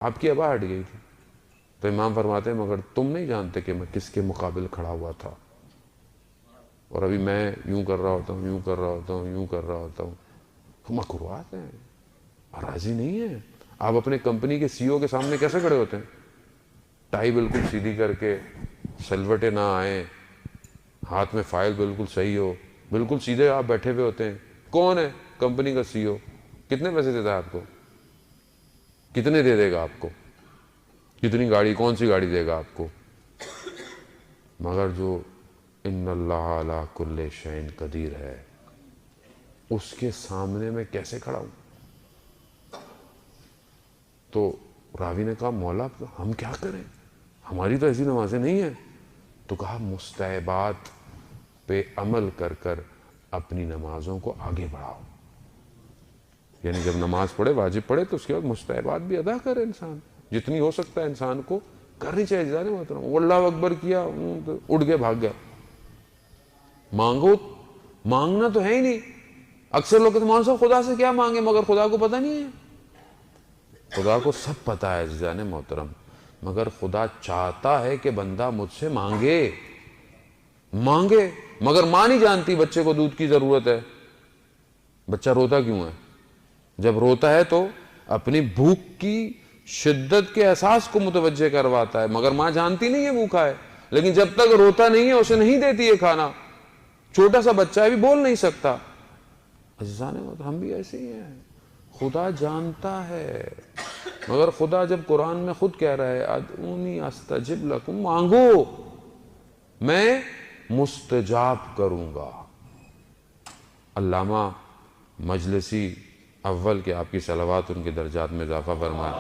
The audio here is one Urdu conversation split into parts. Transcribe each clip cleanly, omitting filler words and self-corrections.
آپ کی آبا ہٹ گئی تھی. تو امام فرماتے ہیں مگر تم نہیں جانتے کہ میں کس کے مقابل کھڑا ہوا تھا, اور ابھی میں یوں کر رہا ہوتا ہوں, یوں کر رہا ہوتا ہوں, یوں کر رہا ہوتا ہوں. مکروہات ہیں, راضی نہیں ہے. آپ اپنے کمپنی کے سی او کے سامنے کیسے کھڑے ہوتے ہیں؟ ٹائی بالکل سیدھی کر کے, سلوٹے نہ آئیں, ہاتھ میں فائل بالکل صحیح ہو, بالکل سیدھے آپ بیٹھے ہوئے ہوتے ہیں. کون ہے؟ کمپنی کا سی او. کتنے پیسے دیتا ہے آپ کو؟ کتنے دے دے گا آپ کو؟ کتنی گاڑی, کون سی گاڑی دے گا آپ کو؟ مگر جو ان اللہ علی کل شیء قدیر ہے, اس کے سامنے میں کیسے کھڑا ہوں؟ تو راوی نے کہا مولا ہم کیا کریں, ہماری تو ایسی نمازیں نہیں ہیں. تو کہا مستحبات پہ عمل کر کر اپنی نمازوں کو آگے بڑھاؤ. یعنی جب نماز پڑھے, واجب پڑھے, تو اس کے بعد مستحبات بھی ادا کرے انسان, جتنی ہو سکتا ہے انسان کو کرنی چاہیے. جانے محترم, وہ اللہ اکبر کیا, اٹھ گیا بھاگ گیا. مانگو, مانگنا تو ہے ہی نہیں. اکثر لوگ کہتے ہیں مولانا صاحب خدا سے کیا مانگے, مگر خدا کو پتہ نہیں ہے. خدا کو سب پتہ ہے جانے محترم, مگر خدا چاہتا ہے کہ بندہ مجھ سے مانگے. مانگے, مگر ماں نہیں جانتی بچے کو دودھ کی ضرورت ہے. بچہ روتا کیوں ہے؟ جب روتا ہے تو اپنی بھوک کی شدت کے احساس کو متوجہ کرواتا ہے, مگر ماں جانتی نہیں ہے بھوکا ہے. لیکن جب تک روتا نہیں ہے اسے نہیں دیتی ہے کھانا. چھوٹا سا بچہ ہے, بھی بول نہیں سکتا. ہم بھی ایسے ہی ہیں. خدا جانتا ہے, مگر خدا جب قرآن میں خود کہہ رہا ہے ادعونی استجب لکم, مانگو میں مستجاب کروں گا. علامہ مجلسی اول کے آپ کی صلوات ان کے درجات میں اضافہ فرمائے.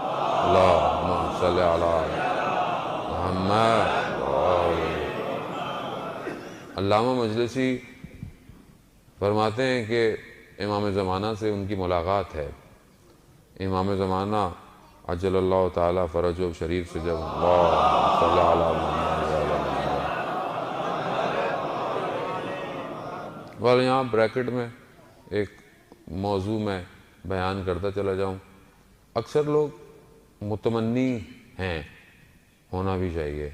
اللہم صلی علی محمد. علامہ مجلسی فرماتے ہیں کہ امام زمانہ سے ان کی ملاقات ہے. امام زمانہ عجل اللہ تعالی فرجہ شریف سے جب اللہم صلی علی محمد. اور یہاں بریکٹ میں ایک موضوع میں بیان کرتا چلا جاؤں. اکثر لوگ متمنی ہیں, ہونا بھی چاہیے,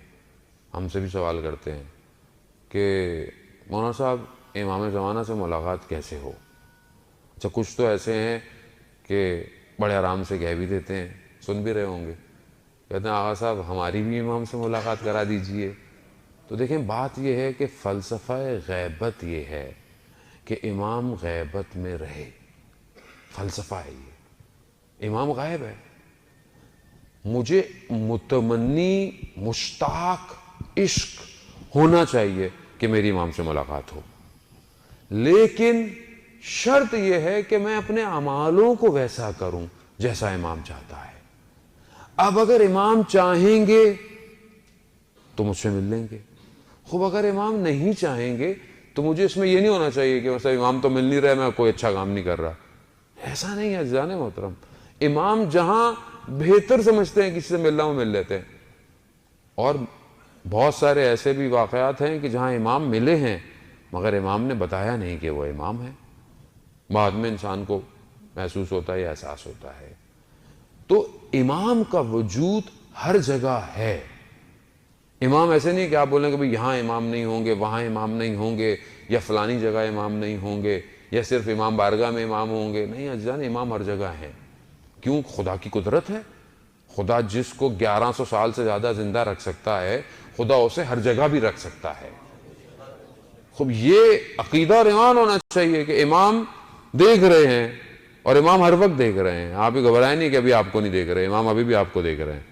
ہم سے بھی سوال کرتے ہیں کہ مولانا صاحب امام زمانہ سے ملاقات کیسے ہو؟ اچھا کچھ تو ایسے ہیں کہ بڑے آرام سے کہہ بھی دیتے ہیں, سن بھی رہے ہوں گے, کہتے ہیں آغا صاحب ہماری بھی امام سے ملاقات کرا دیجئے. تو دیکھیں بات یہ ہے کہ فلسفہ غیبت یہ ہے کہ امام غیبت میں رہے. فلسفہ ہے یہ, امام غائب ہے. مجھے متمنی, مشتاق, عشق ہونا چاہیے کہ میری امام سے ملاقات ہو, لیکن شرط یہ ہے کہ میں اپنے اعمالوں کو ویسا کروں جیسا امام چاہتا ہے. اب اگر امام چاہیں گے تو مجھ سے مل لیں گے, خوب اگر امام نہیں چاہیں گے تو مجھے اس میں یہ نہیں ہونا چاہیے کہ مثلا امام تو مل نہیں رہا, میں کوئی اچھا کام نہیں کر رہا. ایسا نہیں ہے جانے محترم. امام جہاں بہتر سمجھتے ہیں کسی سے ملنا وہ مل لیتے ہیں. اور بہت سارے ایسے بھی واقعات ہیں کہ جہاں امام ملے ہیں مگر امام نے بتایا نہیں کہ وہ امام ہے. بعد میں انسان کو محسوس ہوتا ہے یا احساس ہوتا ہے. تو امام کا وجود ہر جگہ ہے. امام ایسے نہیں کہ آپ بولیں کہ بھئی یہاں امام نہیں ہوں گے, وہاں امام نہیں ہوں گے, یا فلانی جگہ امام نہیں ہوں گے, یا صرف امام بارگاہ میں امام ہوں گے. نہیں عزیزان, امام ہر جگہ ہیں. کیوں؟ خدا کی قدرت ہے. خدا جس کو 1100 سال سے زیادہ زندہ رکھ سکتا ہے, خدا اسے ہر جگہ بھی رکھ سکتا ہے. خب یہ عقیدہ اور ایمان ہونا چاہیے کہ امام دیکھ رہے ہیں, اور امام ہر وقت دیکھ رہے ہیں. آپ ہی گھبرائیں نہیں کہ ابھی آپ کو نہیں دیکھ رہے, امام ابھی بھی آپ کو دیکھ رہے ہیں.